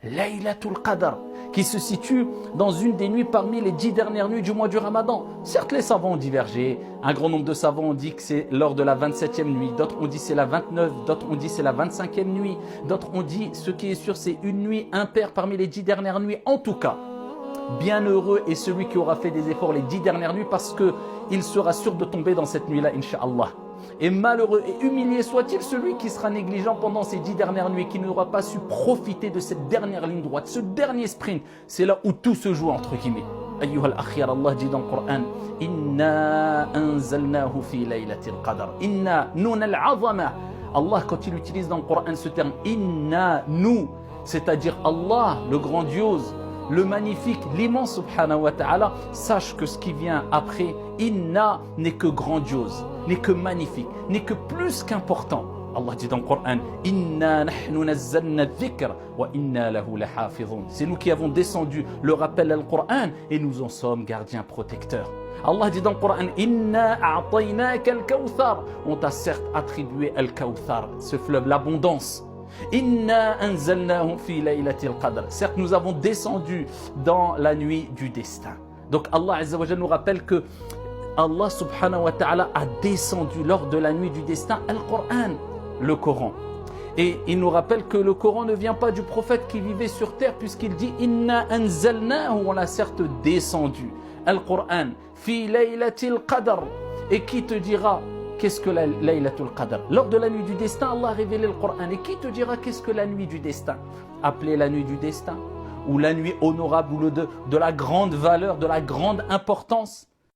Laylatul Qadr, qui se situe dans une des nuits parmi les 10 dernières nuits du mois du Ramadan. Certes, les savants ont divergé. Un grand nombre de savants ont dit que c'est lors de la 27e nuit. D'autres ont dit c'est la 29, d'autres ont dit c'est la 25e nuit. D'autres ont dit, ce qui est sûr, c'est une nuit impaire parmi les 10 dernières nuits. En tout cas, bienheureux est celui qui aura fait des efforts les 10 dernières nuits parce qu'il sera sûr de tomber dans cette nuit-là, Inch'Allah. Et malheureux et humilié soit-il celui qui sera négligent pendant ces 10 dernières nuits, qui n'aura pas su profiter de cette dernière ligne droite, ce dernier sprint. C'est là où tout se joue entre guillemets. Ayyuha al-akhir, Allah dit dans le Coran, Inna anzalnahu fi laylatil qadr. Inna, nun al-azama. Allah, quand il utilise dans le Coran ce terme, Inna, nous, c'est-à-dire Allah, le grandiose, le magnifique, l'immense subhanahu wa ta'ala, sache que ce qui vient après, inna n'est que grandiose, n'est que magnifique, n'est que plus qu'important. Allah dit dans le Coran, inna nahnu nazzalna dhikr wa inna lahu lahafizun. C'est nous qui avons descendu le rappel à Coran et nous en sommes gardiens protecteurs. Allah dit dans le Coran, inna a'taynaka al-kawthar. On t'a certes attribué al-kawthar, ce fleuve, l'abondance. Inna anzalnahu fi laylatil qadr. Certes, nous avons descendu dans la nuit du destin. Donc Allah Azza wa Jalla nous rappelle que Allah subhanahu wa ta'ala a descendu lors de la nuit du destin Al-Qur'an, le Coran. Et il nous rappelle que le Coran ne vient pas du prophète qui vivait sur terre, puisqu'il dit Inna anzalnahu, on l'a certes descendu. Al-Qur'an fi laylatil qadr. Et qui te dira qu'est-ce que la Laylatul Qadr? Lors de la nuit du destin, Allah a révélé le Coran. Et qui te dira qu'est-ce que la nuit du destin? Appelée la nuit du destin, ou la nuit honorable, ou de la grande valeur, de la grande importance.